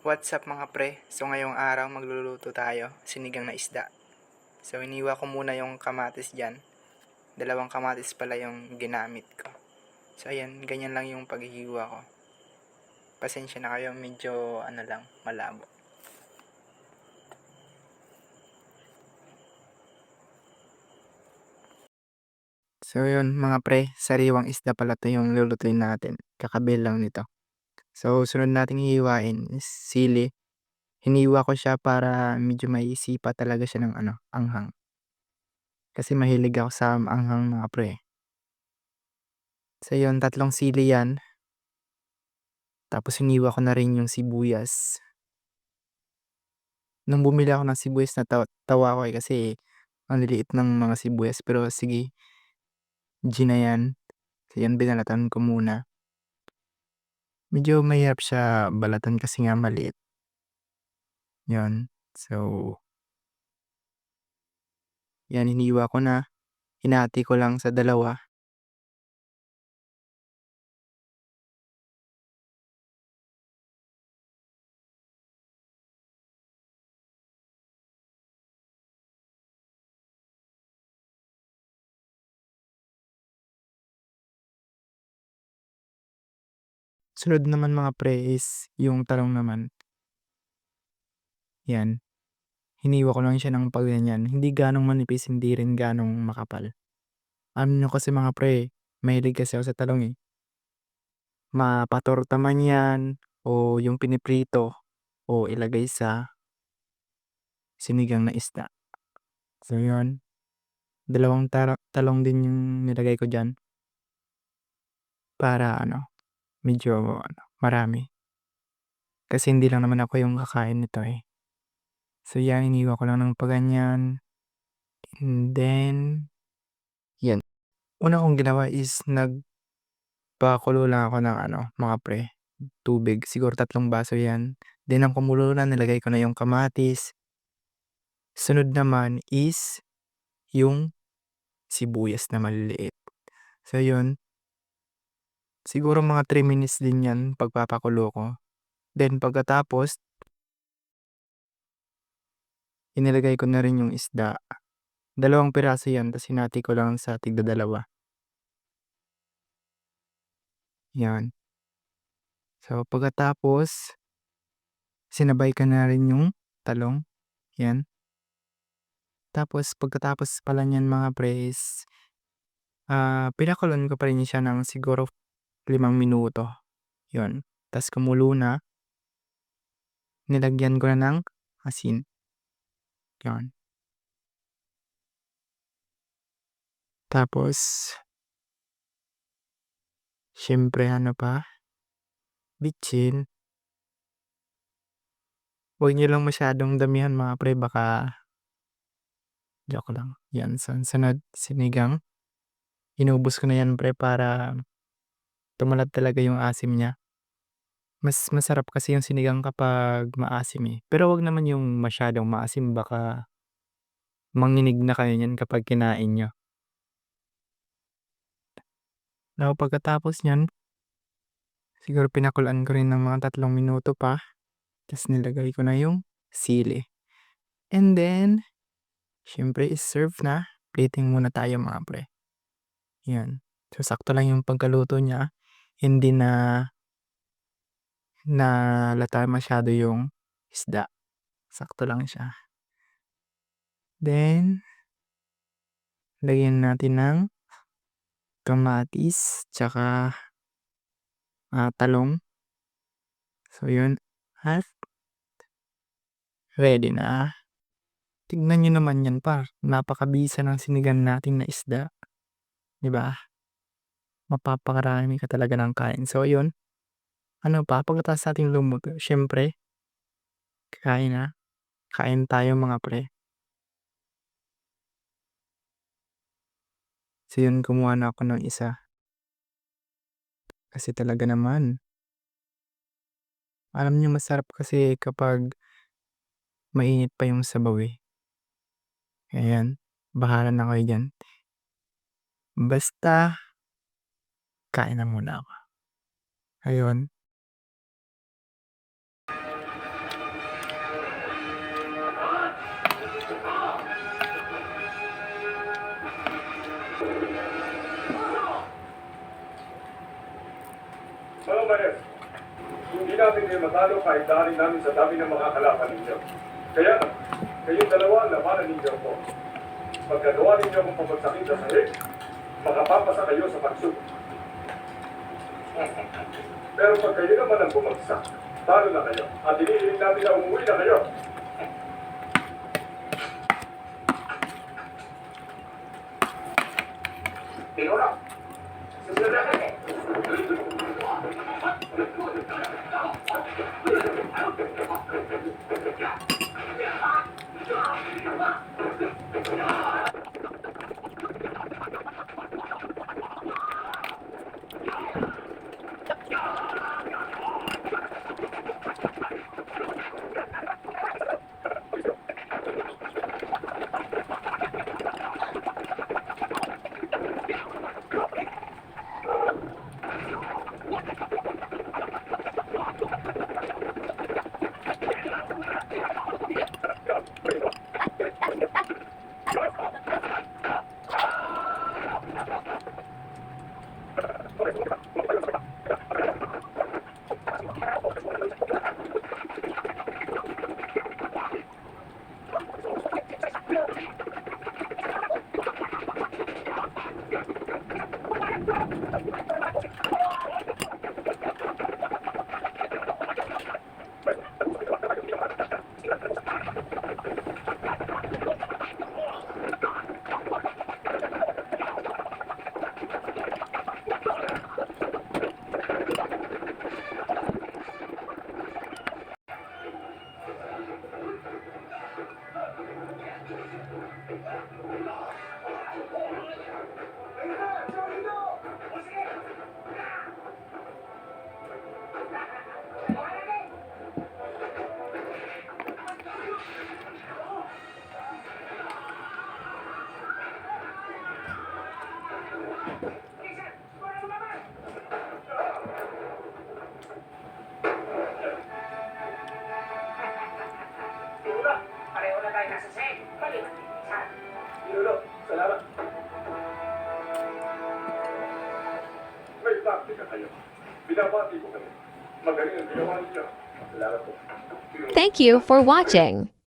What's up mga pre? So ngayong araw magluluto tayo, sinigang na isda. So iniwa ko muna yung kamatis dyan. 2 kamatis pala yung ginamit ko. So ayan, ganyan lang yung paghihiwa ko. Pasensya na kayo, medyo malabo. So yun mga pre, sariwang isda pala to yung lulutuin natin. Kakabil lang nito. So sunod nating hihiwain is sili. Hiniwa ko siya para medyo maisipa talaga siya ng anghang. Kasi mahilig ako sa anghang mga pre. So yun, 3 sili yan. Tapos hiniwa ko na rin yung sibuyas. Nung bumili ako ng sibuyas tawa ako kasi ang liliit ng mga sibuyas, pero sige, G na yan. So yan, binalatan ko muna. Medyo mahirap siya balatan kasi nga maliit. Yun. So, yan, hiniwa ko na. Hinati ko lang sa 2. Sunod naman mga pre is yung talong naman. Yan. Hiniwa ko lang siya ng pagganyan. Hindi ganong manipis, hindi rin ganong makapal. Ano nyo kasi mga pre, mahilig kasi ako sa talong eh. Mapatorta man yan, o yung piniprito, o ilagay sa sinigang na isda. So yun, 2 talong din yung nilagay ko dyan. Para medyo marami. Kasi hindi lang naman ako yung kakain nito eh. So yan, iniwan ko lang ng paganyan. And then, yan. Una kong ginawa is nagpakulo lang ako ng mga pre, tubig. Siguro 3 baso yan. Then ang kumulo na, nilagay ko na yung kamatis. Sunod naman is yung sibuyas na maliliit. So yun, siguro mga 3 minutes din yan pagpapakulo ko. Then pagkatapos, inilagay ko na rin yung isda. 2 piraso yan, tas hinati ko lang sa tigda-2. Yan. So pagkatapos, sinabay ko na rin yung talong. Yan. Tapos pagkatapos pala niyan mga pre is, pinakuloan ko pa rin siya ng siguro 5 minuto. Yun. Tas kumulo na, nilagyan ko na ng asin. Yun. Tapos, siyempre bitchin. Huwag niyo lang masyadong damihan mga pre, baka joke lang. Yan, sunod, sinigang. Inubos ko na yan pre para tumalab talaga yung asim niya. Mas masarap kasi yung sinigang kapag maasim eh. Pero wag naman yung masyadong maasim, baka manginig na kayo niyan kapag kinain niyo. Now pagkatapos niyan, siguro pinakulaan ko rin ng mga 3 minuto pa. Tas nilagay ko na yung sili. And then, syempre is serve na. Plating muna tayo mga pre. Yan. So sakto lang yung pagkaluto niya. Hindi na nalata masyado yung isda. Sakto lang siya. Then, lagyan natin ng kamatis, tsaka talong. So yun, at ready na. Tignan nyo naman yan napakabisa ng sinigang natin na isda. 'Di ba? Mapapakarami ka talaga ng kain. So yun, pagkatapos nating lumuto, syempre, kain na. Kain tayo mga pre. So yun, kumuha na ako ng isa. Kasi talaga naman, alam niyo masarap kasi kapag mainit pa yung sabaw eh. Ayan, bahala na kayo diyan. Basta, kain na muna ako. Ayun. kayo matalo kahit daanin namin sa dami ng mga kalaban ninyo. Kaya, kayong dalawa labanan ninyo ako. Pagkagawa ninyo akong papagsakit sa sahig, makapapasa kayo sa pagsubok. Pero pag kayo naman ang bumagsak, talo na kayo at inihiling namin na umuwi na kayo. Tinura! Susunod na kayo! Pareho na tayo nasa sahig. Balikan din isa. Pinuno, salamat. May taktika kayo. Binabati ko kayo. Magaling ang ginawa ninyo. Salamat po. Thank you for watching.